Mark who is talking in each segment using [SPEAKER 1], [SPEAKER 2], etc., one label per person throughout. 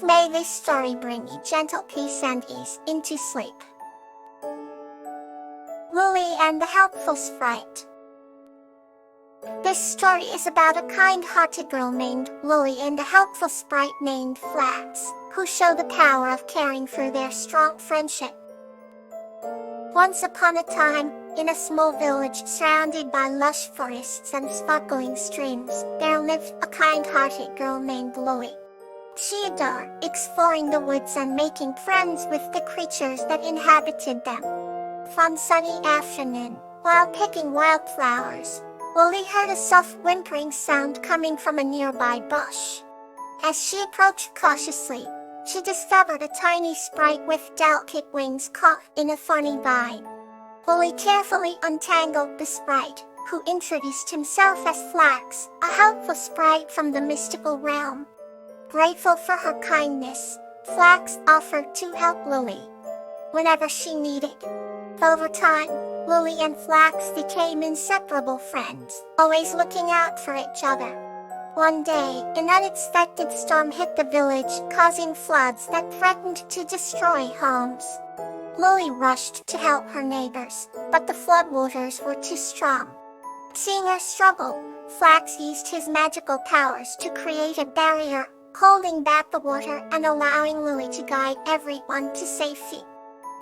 [SPEAKER 1] May this story bring you gentle peace and ease into sleep. Lily and the Helpful Sprite. This story is about a kind-hearted girl named Lily and a helpful sprite named Flax, who show the power of caring through their strong friendship. Once upon a time, in a small village surrounded by lush forests and sparkling streams, there lived a kind-hearted girl named Lily. She adored exploring the woods and making friends with the creatures that inhabited them. One sunny afternoon, while picking wildflowers, Lily heard a soft whimpering sound coming from a nearby bush. As she approached cautiously, she discovered a tiny sprite with delicate wings caught in a thorny vine. Lily carefully untangled the sprite, who introduced himself as Flax, a helpful sprite from the mystical realm. Grateful for her kindness, Flax offered to help Lily whenever she needed. Over time, Lily and Flax became inseparable friends, always looking out for each other. One day, an unexpected storm hit the village, causing floods that threatened to destroy homes. Lily rushed to help her neighbors, but the floodwaters were too strong. Seeing her struggle, Flax used his magical powers to create a barrier, holding back the water and allowing Lily to guide everyone to safety.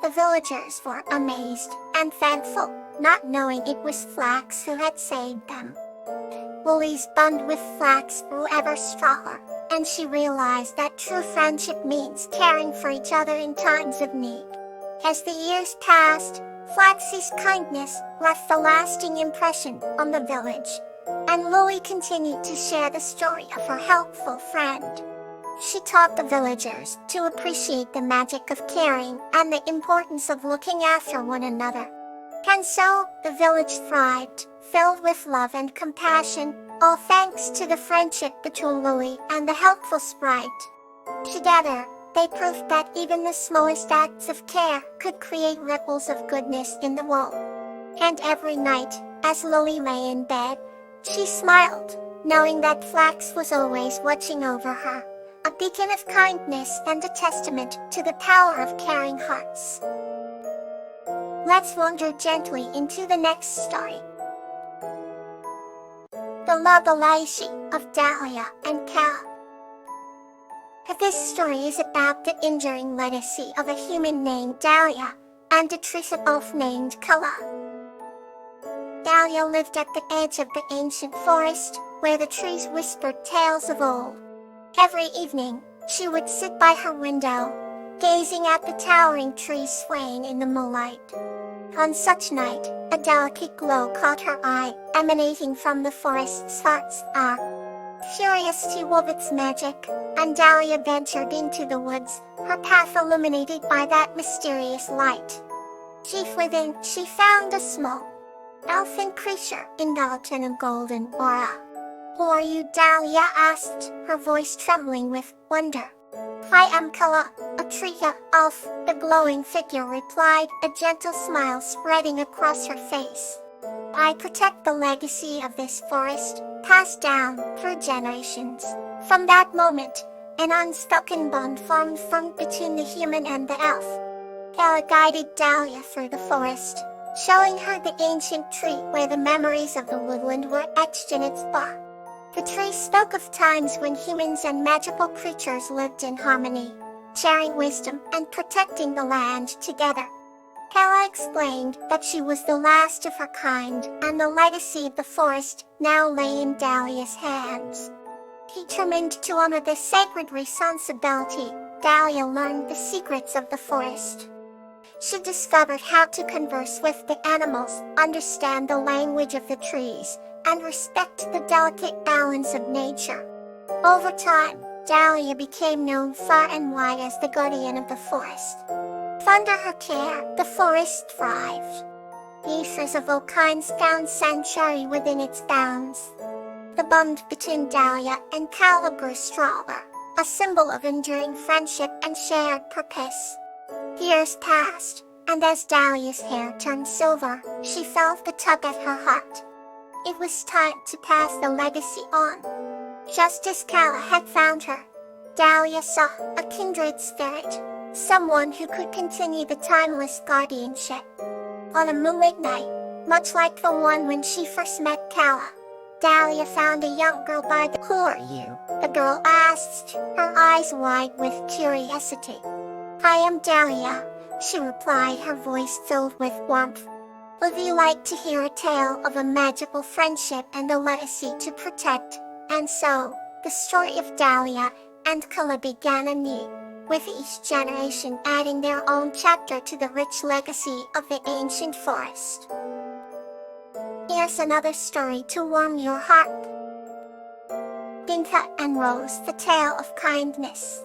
[SPEAKER 1] The villagers were amazed and thankful, not knowing it was Flax who had saved them. Lily's bond with Flax grew ever stronger, and she realized that true friendship means caring for each other in times of need. As the years passed, Flax's kindness left a lasting impression on the village, and Lily continued to share the story of her helpful friend. She taught the villagers to appreciate the magic of caring and the importance of looking after one another. And so, the village thrived, filled with love and compassion, all thanks to the friendship between Lily and the helpful sprite. Together, they proved that even the smallest acts of care could create ripples of goodness in the world. And every night, as Lily lay in bed, she smiled, knowing that Flax was always watching over her, a beacon of kindness and a testament to the power of caring hearts. Let's wander gently into the next story. The Love Alive of Dahlia and Cal. This story is about the enduring legacy of a human named Dahlia and a tree elf named Kala. Dahlia lived at the edge of the ancient forest, where the trees whispered tales of old. Every evening, she would sit by her window, gazing at the towering trees swaying in the moonlight. On such night, a delicate glow caught her eye, emanating from the forest's heart's arc. Curious to wove its magic, and Dahlia ventured into the woods, her path illuminated by that mysterious light. Deep within, she found a small, elfin creature enveloped in a golden aura. "Who are you?" Dahlia asked, her voice trembling with wonder. "I am Kala, a tree elf," the glowing figure replied, a gentle smile spreading across her face. "I protect the legacy of this forest, passed down through generations." From that moment, an unspoken bond formed between the human and the elf. Kala guided Dahlia through the forest, showing her the ancient tree where the memories of the woodland were etched in its bark. The tree spoke of times when humans and magical creatures lived in harmony, sharing wisdom and protecting the land together. Kala explained that she was the last of her kind, and the legacy of the forest now lay in Dahlia's hands. Determined to honor this sacred responsibility, Dahlia learned the secrets of the forest. She discovered how to converse with the animals, understand the language of the trees, and respect the delicate balance of nature. Over time, Dahlia became known far and wide as the guardian of the forest. Under her care, the forest thrived. Creatures of all kinds found sanctuary within its bounds. The bond between Dahlia and Kala grew stronger, a symbol of enduring friendship and shared purpose. Years passed, and as Dahlia's hair turned silver, she felt the tug at her heart. It was time to pass the legacy on. Just as Kala had found her, Dahlia saw a kindred spirit, someone who could continue the timeless guardianship. On a moonlit night, much like the one when she first met Calla, Dahlia found a young girl by the— "Who are you?" the girl asked, her eyes wide with curiosity. "I am Dahlia," she replied, her voice filled with warmth. "Would you like to hear a tale of a magical friendship and a legacy to protect?" And so, the story of Dahlia and Calla began anew, with each generation adding their own chapter to the rich legacy of the ancient forest. Here's another story to warm your heart. Vinca and Rose, the Tale of Kindness.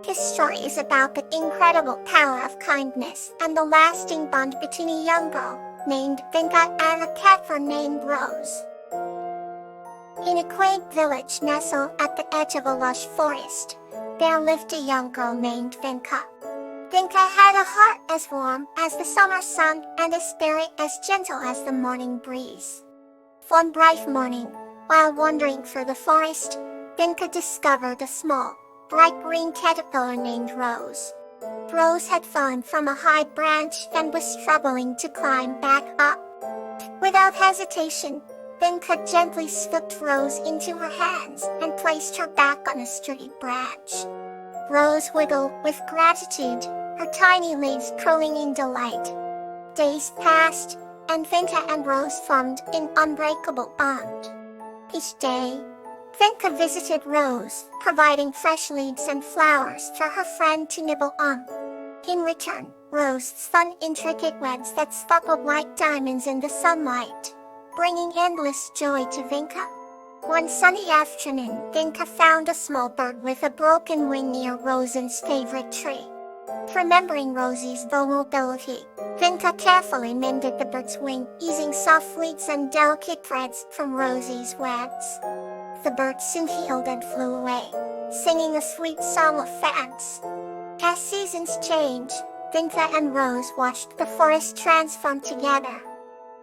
[SPEAKER 1] This story is about the incredible power of kindness and the lasting bond between a young girl named Vinca and a cat named Rose. In a quaint village nestled at the edge of a lush forest, there lived a young girl named Vinca. Vinca had a heart as warm as the summer sun and a spirit as gentle as the morning breeze. One bright morning, while wandering through the forest, Vinca discovered a small, bright green caterpillar named Rose. Rose had fallen from a high branch and was struggling to climb back up. Without hesitation, Vinca gently scooped Rose into her hands and placed her back on a sturdy branch. Rose wiggled with gratitude, her tiny leaves curling in delight. Days passed, and Vinca and Rose formed an unbreakable bond. Each day, Vinca visited Rose, providing fresh leaves and flowers for her friend to nibble on. In return, Rose spun intricate webs that sparkled like diamonds in the sunlight, bringing endless joy to Vinca. One sunny afternoon, Vinca found a small bird with a broken wing near Rose's favorite tree. Remembering Rosie's vulnerability, Vinca carefully mended the bird's wing, using soft leaves and delicate threads from Rosie's webs. The bird soon healed and flew away, singing a sweet song of thanks. As seasons changed, Vinca and Rose watched the forest transform together.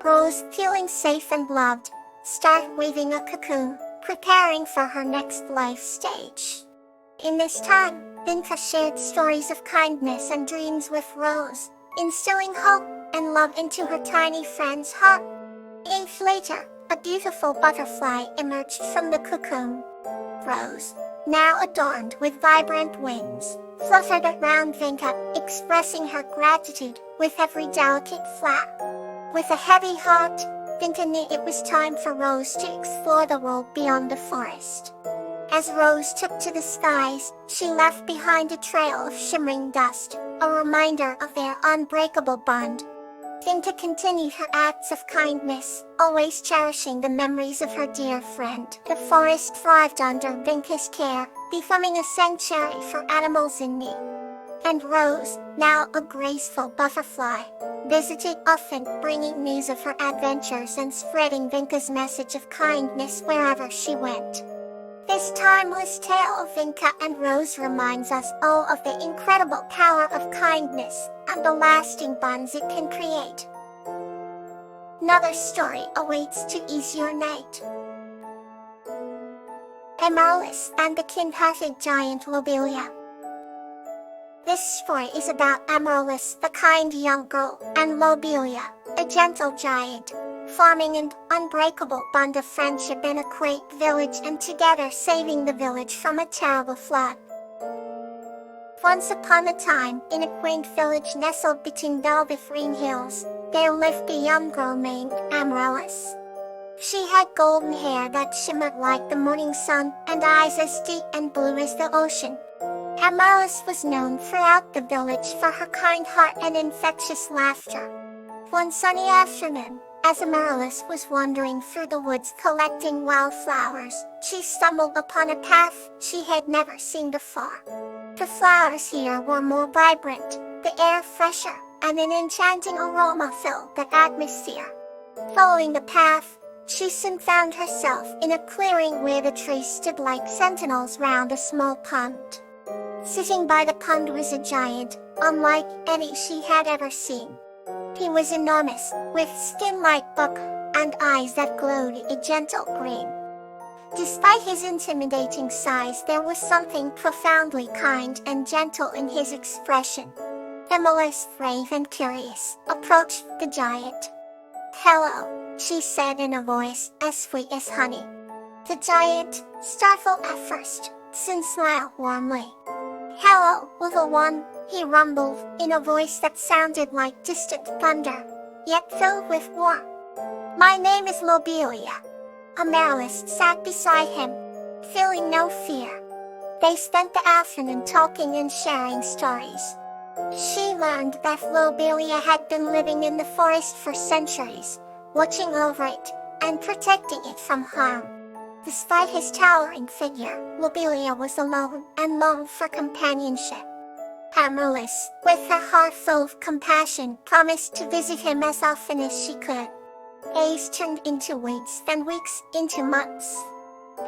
[SPEAKER 1] Rose, feeling safe and loved, started weaving a cocoon, preparing for her next life stage. In this time, Vinca shared stories of kindness and dreams with Rose, instilling hope and love into her tiny friend's heart. Years later, a beautiful butterfly emerged from the cocoon. Rose, now adorned with vibrant wings, fluttered around Vinca, expressing her gratitude with every delicate flap. With a heavy heart, Vinca knew it was time for Rose to explore the world beyond the forest. As Rose took to the skies, she left behind a trail of shimmering dust, a reminder of their unbreakable bond. Vinca continued her acts of kindness, always cherishing the memories of her dear friend. The forest thrived under Vinca's care, becoming a sanctuary for animals in need. And Rose, now a graceful butterfly, visited often, bringing news of her adventures and spreading Vinca's message of kindness wherever she went. This timeless tale of Vinca and Rose reminds us all of the incredible power of kindness and the lasting bonds it can create. Another story awaits to ease your night. Immerse and the kind-hearted giant Lobelia. This story is about Immerse, the kind young girl, and Lobelia, a gentle giant, forming an unbreakable bond of friendship in a quaint village and together saving the village from a terrible flood. Once upon a time, in a quaint village nestled between velvet green hills, there lived a young girl named Immerse. She had golden hair that shimmered like the morning sun and eyes as deep and blue as the ocean. Immerse was known throughout the village for her kind heart and infectious laughter. One sunny afternoon, as Immerse was wandering through the woods collecting wildflowers, she stumbled upon a path she had never seen before. The flowers here were more vibrant, the air fresher, and an enchanting aroma filled the atmosphere. Following the path, she soon found herself in a clearing where the trees stood like sentinels round a small pond. Sitting by the pond was a giant, unlike any she had ever seen. He was enormous, with skin like buck, and eyes that glowed a gentle green. Despite his intimidating size, there was something profoundly kind and gentle in his expression. Immerse, brave and curious, approached the giant. "Hello," she said in a voice as sweet as honey. The giant, startled at first, soon smiled warmly. "Hello, little one," he rumbled, in a voice that sounded like distant thunder, yet filled with warmth. "My name is Lobelia." Immerse sat beside him, feeling no fear. They spent the afternoon talking and sharing stories. She learned that Lobelia had been living in the forest for centuries, watching over it and protecting it from harm. Despite his towering figure, Lobelia was alone and longed for companionship. Immerse, with her heart full of compassion, promised to visit him as often as she could. Days turned into weeks, and weeks into months.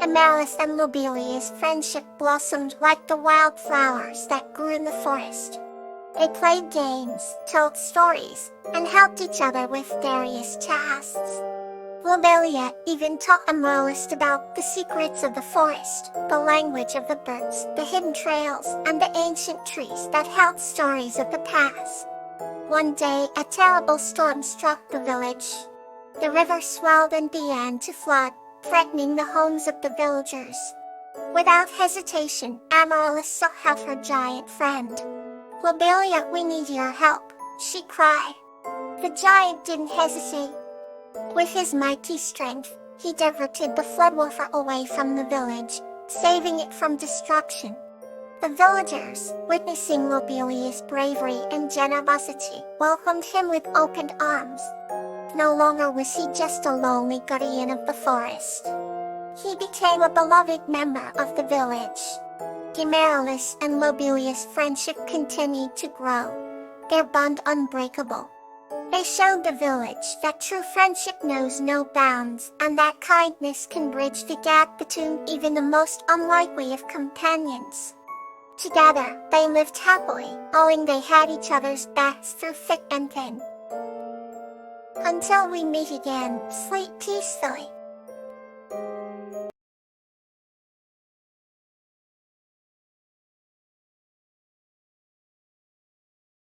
[SPEAKER 1] Immerse and Lobelia's friendship blossomed like the wildflowers that grew in the forest. They played games, told stories, and helped each other with various tasks. Lobelia even taught Immerse about the secrets of the forest, the language of the birds, the hidden trails, and the ancient trees that held stories of the past. One day, a terrible storm struck the village. The river swelled and began to flood, threatening the homes of the villagers. Without hesitation, Immerse sought out her giant friend. "Lobelia, we need your help," she cried. The giant didn't hesitate. With his mighty strength, he diverted the floodwater away from the village, saving it from destruction. The villagers, witnessing Lobelia's bravery and generosity, welcomed him with open arms. No longer was he just a lonely guardian of the forest. He became a beloved member of the village. Immerse and Lobelia's friendship continued to grow, their bond unbreakable. They showed the village that true friendship knows no bounds, and that kindness can bridge the gap between even the most unlikely of companions. Together, they lived happily, knowing they had each other's backs through thick and thin. Until we meet again, sleep peacefully.